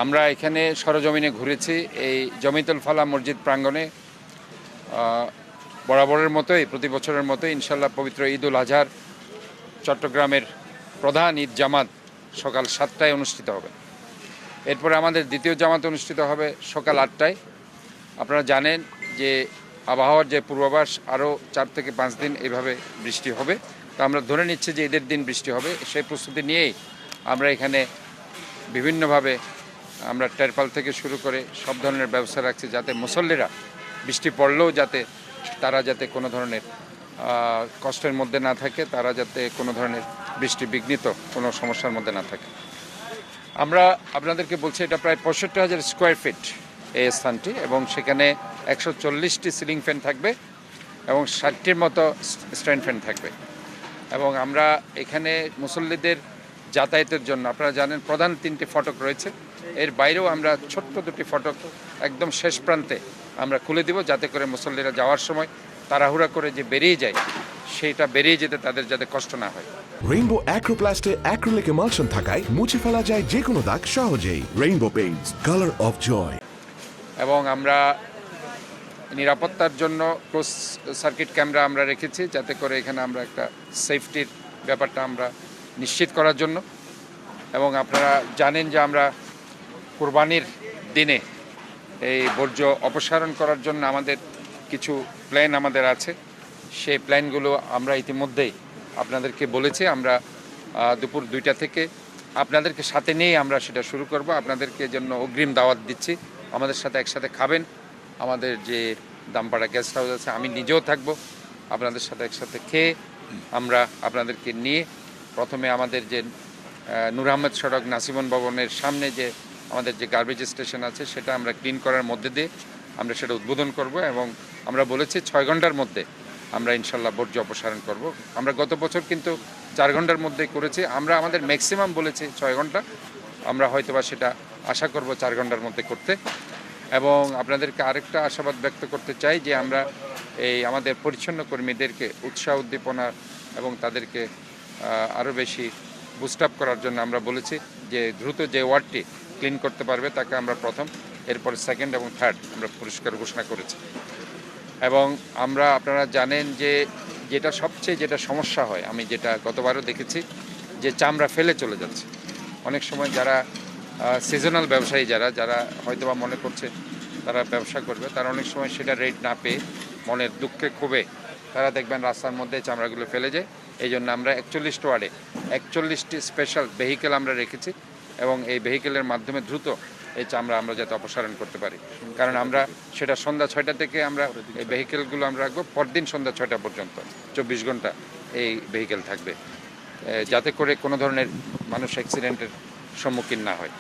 আমরা এখানে সরজমিনে ঘুরেছি এই জমিতুল ফালাহ মসজিদ প্রাঙ্গণে। বরাবরের মতোই প্রতি বছরের মতোই ইনশাল্লাহ পবিত্র ঈদুল আজহার চট্টগ্রামের প্রধান ঈদ জামাত সকাল 7টায় অনুষ্ঠিত হবে। এরপরে আমাদের দ্বিতীয় জামাত অনুষ্ঠিত হবে সকাল 8টায়। আপনারা জানেন যে আবহাওয়ার যে পূর্বাভাস আরও 4 থেকে 5 দিন এইভাবে বৃষ্টি হবে, তো আমরা ধরে নিচ্ছি যে ঈদের দিন বৃষ্টি হবে। সেই প্রস্তুতি নিয়েই আমরা এখানে বিভিন্নভাবে আমরা টেরপাল থেকে শুরু করে সব ধরনের ব্যবস্থা রাখছি, যাতে মুসল্লিরা বৃষ্টি পড়লেও তারা যাতে কোনো ধরনের কষ্টের মধ্যে না থাকে, তারা যাতে কোনো ধরনের বৃষ্টি বিঘ্নিত কোনো সমস্যার মধ্যে না থাকে। আমরা আপনাদেরকে বলছি এটা প্রায় 65,000 স্কোয়ার ফিট এই স্থানটি, এবং সেখানে 140টি সিলিং ফ্যান থাকবে এবং 60টির মতো স্ট্যান্ড ফ্যান থাকবে। এবং আমরা এখানে মুসল্লিদের যাতায়াতের জন্য আপনারা জানেন প্রধান 3টি ফটক রয়েছে, এর বাইরেও আমরা ছোট্ট 2টি ফটক একদম শেষ প্রান্তে আমরা খুলে দিব, যাতে করে মুসল্লিরা যাওয়ার সময় তাড়াহুড়া করে যে বেরিয়ে যায় সেইটা বেরিয়ে যেতে তাদের যাতে কষ্ট না হয়। রেইনবো অ্যাক্রোপ্লাস্টে অ্যাক্রিলিক এমালশন থাকায় মুছে ফেলা যায় যে কোনো দাগ সহজেই। Rainbow paints, colour of joy. এবং আমরা নিরাপত্তার জন্য ক্লোজ সার্কিট ক্যামেরা আমরা রেখেছি, যাতে করে এখানে আমরা একটা সেফটির ব্যাপারটা আমরা নিশ্চিত করার জন্য। এবং আপনারা জানেন যে আমরা কুরবানির দিনে এই বর্জ্য অপসারণ করার জন্য আমাদের কিছু প্ল্যান আমাদের আছে। সেই প্ল্যানগুলো আমরা ইতিমধ্যেই আপনাদেরকে বলেছি। আমরা দুপুর 2টা থেকে আপনাদেরকে সাথে নিয়েই আমরা সেটা শুরু করব। আপনাদেরকে জন্য অগ্রিম দাওয়াত দিচ্ছি, আমাদের সাথে একসাথে খাবেন। আমাদের যে দামপাড়া গেস্ট হাউস আছে, আমি নিজেও থাকব, আপনাদের সাথে একসাথে খেয়ে আমরা আপনাদেরকে নিয়ে প্রথমে আমাদের যে নূর আহমেদ সড়ক নাসিমন ভবনের সামনে যে আমাদের যে গার্বেজ স্টেশন আছে সেটা আমরা ক্লিন করার মধ্যে দিয়ে আমরা সেটা উদ্বোধন করব। এবং আমরা বলেছি 6 ঘন্টার মধ্যে আমরা ইনশাল্লাহ বর্জ্য অপসারণ করব। আমরা গত বছর কিন্তু 4 ঘন্টার মধ্যে করেছি। আমরা আমাদের ম্যাক্সিমাম বলেছি 6 ঘন্টা, আমরা হয়তোবা সেটা আশা করব 4 ঘন্টার মধ্যে করতে। এবং আপনাদেরকে আরেকটা আশাবাদ ব্যক্ত করতে চাই যে আমরা এই আমাদের পরিচ্ছন্ন কর্মীদেরকে উৎসাহ উদ্দীপনা এবং তাদেরকে আরও বেশি বুস্ট আপ করার জন্য আমরা বলেছি যে দ্রুত যে ওয়ার্ডটি ক্লিন করতে পারবে তাকে আমরা প্রথম, এরপরে সেকেন্ড এবং থার্ড আমরা পুরস্কার ঘোষণা করেছি। এবং আমরা আপনারা জানেন যে যেটা সমস্যা হয়, আমি যেটা গতবারও দেখেছি যে চামড়া ফেলে চলে যাচ্ছে। অনেক সময় যারা সিজনাল ব্যবসায়ী যারা হয়তোবা মনে করছে তারা ব্যবসা করবে, তারা অনেক সময় সেটা রেট না পেয়ে মনের দুঃখে ক্ষোভে তারা দেখবেন রাস্তার মধ্যে চামড়াগুলো ফেলে যায়। এই জন্য আমরা 41 ওয়ার্ডে 41টি স্পেশাল ভেহিকেল আমরা রেখেছি, এবং এই ভেহিকেলের মাধ্যমে দ্রুত এই চামড়া আমরা যাতে অপসারণ করতে পারি। কারণ আমরা সেটা সন্ধ্যা 6টা থেকে আমরা এই ভেহিকেলগুলো আমরা রাখবো, পরদিন সন্ধ্যা 6টা পর্যন্ত 24 ঘন্টা এই ভেহিকেল থাকবে, যাতে করে কোনো ধরনের মানুষ অ্যাক্সিডেন্টের সম্মুখীন না হয়।